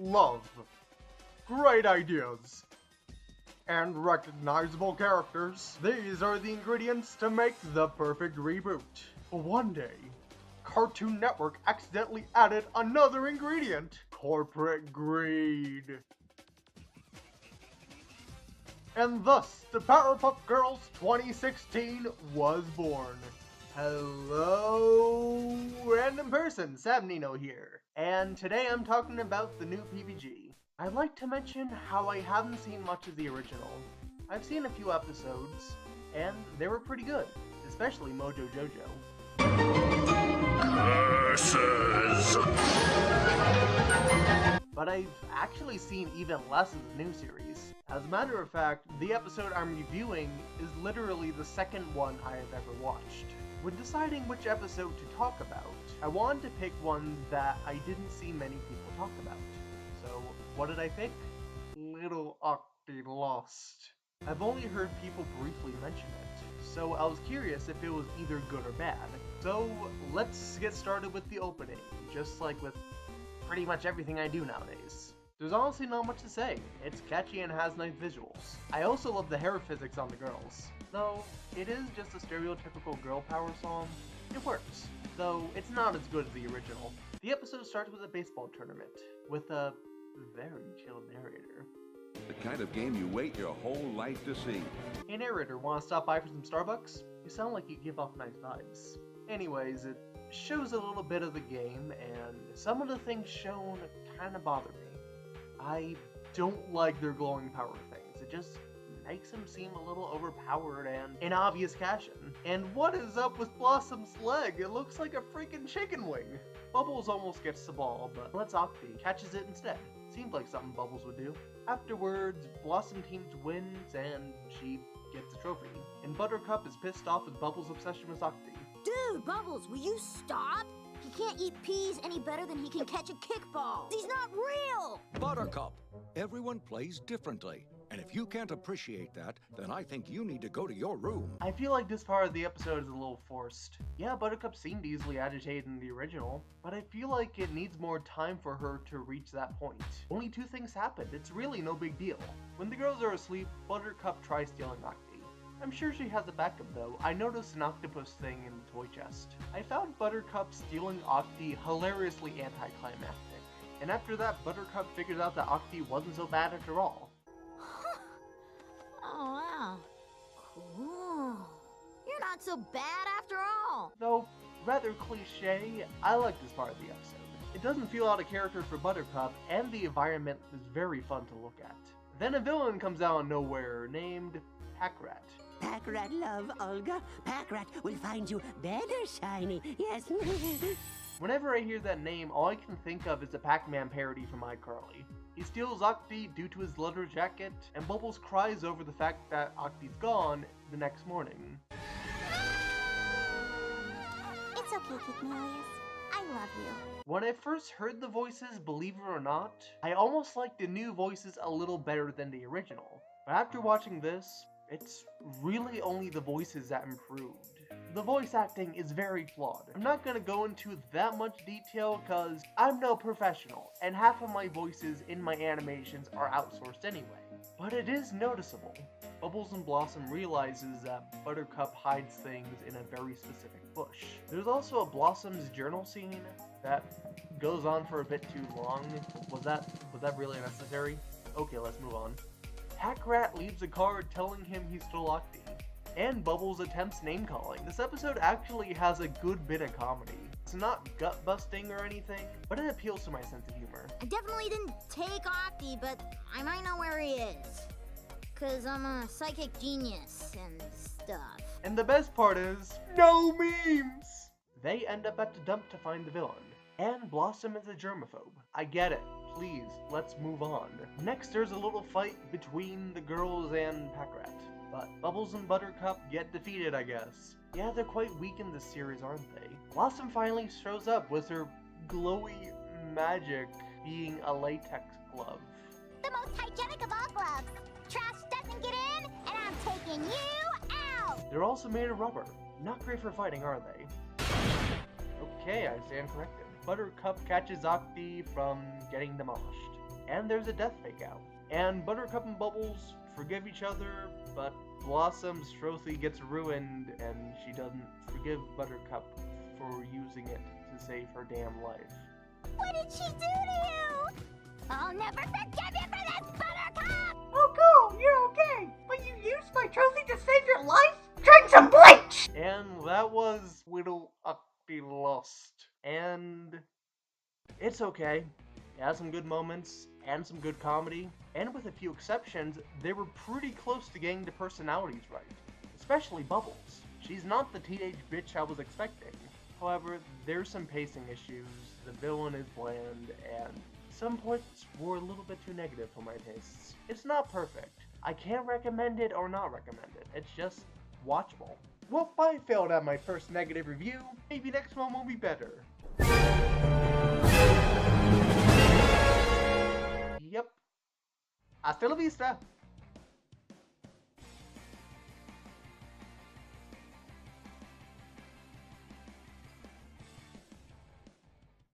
love, great ideas, and recognizable characters. These are the ingredients to make the perfect reboot. One day, Cartoon Network accidentally added another ingredient: corporate greed. And thus, the Powerpuff Girls 2016 was born. Hello, random person, Sam Nino here. And today I'm talking about the new PPG. I'd like to mention how I haven't seen much of the original. I've seen a few episodes, and they were pretty good, especially Mojo Jojo. Curses! But I've actually seen even less of the new series. As a matter of fact, the episode I'm reviewing is literally the second one I have ever watched. When deciding which episode to talk about, I wanted to pick one that I didn't see many people talk about. So, what did I pick? Little Octi Lost. I've only heard people briefly mention it, so I was curious if it was either good or bad. So, let's get started with the opening, just like with pretty much everything I do nowadays. There's honestly not much to say. It's catchy and has nice visuals. I also love the hair physics on the girls. Though, it is just a stereotypical girl power song, it works. Though, it's not as good as the original. The episode starts with a baseball tournament, with a very chill narrator. The kind of game you wait your whole life to see. Hey narrator, wanna stop by for some Starbucks? You sound like you give off nice vibes. Anyways, it shows a little bit of the game, and some of the things shown kinda bother me. I don't like their glowing power things. It just makes him seem a little overpowered and an obvious cash-in. And what is up with Blossom's leg? It looks like a freaking chicken wing. Bubbles almost gets the ball, but lets Octi catches it instead. Seems like something Bubbles would do. Afterwards, Blossom teams wins and she gets a trophy. And Buttercup is pissed off with Bubbles' obsession with Octi. Dude, Bubbles, will you stop? He can't eat peas any better than he can catch a kickball. He's not real! Buttercup, everyone plays differently. And if you can't appreciate that, then I think you need to go to your room. I feel like this part of the episode is a little forced. Yeah, Buttercup seemed easily agitated in the original, but I feel like it needs more time for her to reach that point. Only 2 things happened, it's really no big deal. When the girls are asleep, Buttercup tries stealing Octi. I'm sure she has a backup though. I noticed an octopus thing in the toy chest. I found Buttercup stealing Octi hilariously anticlimactic. And after that, Buttercup figures out that Octi wasn't so bad after all. Oh, wow. Cool. You're not so bad after all. Though, rather cliche, I like this part of the episode. It doesn't feel out of character for Buttercup, and the environment is very fun to look at. Then a villain comes out of nowhere named Packrat. Packrat love, Olga. Packrat will find you better, Shiny. Yes. Whenever I hear that name, all I can think of is a Pac-Man parody from iCarly. He steals Octi due to his leather jacket, and Bubbles cries over the fact that Octi's gone the next morning. It's okay, Pygmalius. I love you. When I first heard the voices, believe it or not, I almost liked the new voices a little better than the original. But after watching this, it's really only the voices that improved. The voice acting is very flawed. I'm not gonna go into that much detail because I'm no professional, and half of my voices in my animations are outsourced anyway. But it is noticeable. Bubbles and Blossom realizes that Buttercup hides things in a very specific bush. There's also a Blossom's journal scene that goes on for a bit too long. Was that really necessary? Okay, let's move on. Packrat leaves a card telling him he stole Octi. And Bubbles attempts name-calling. This episode actually has a good bit of comedy. It's not gut-busting or anything, but it appeals to my sense of humor. I definitely didn't take Octi, but I might know where he is. Cause I'm a psychic genius and stuff. And the best part is, no memes! They end up at the dump to find the villain. And Blossom is a germaphobe. I get it. Please, let's move on. Next, there's a little fight between the girls and Packrat. But Bubbles and Buttercup get defeated, I guess. Yeah, they're quite weak in this series, aren't they? Blossom finally shows up with her glowy magic being a latex glove. The most hygienic of all gloves. Trash doesn't get in, and I'm taking you out! They're also made of rubber. Not great for fighting, are they? Okay, I stand corrected. Buttercup catches Octi from getting demolished. and there's a death fake out. And Buttercup and Bubbles forgive each other, but Blossom's trophy gets ruined, and she doesn't forgive Buttercup for using it to save her damn life. What did she do to you? I'll never forgive you for this, Buttercup! Oh, cool, you're okay. But you used my trophy to save your life? Drink some bleach! And that was Whittle Octi Lost. And it's okay. It has some good moments and some good comedy, and with a few exceptions, they were pretty close to getting the personalities right. Especially Bubbles. She's not the teenage bitch I was expecting. However, there's some pacing issues, the villain is bland, and some points were a little bit too negative for my tastes. It's not perfect. I can't recommend it or not recommend it. It's just watchable. Well, I failed at my first negative review. Maybe next one will be better. Yep. Hasta la vista!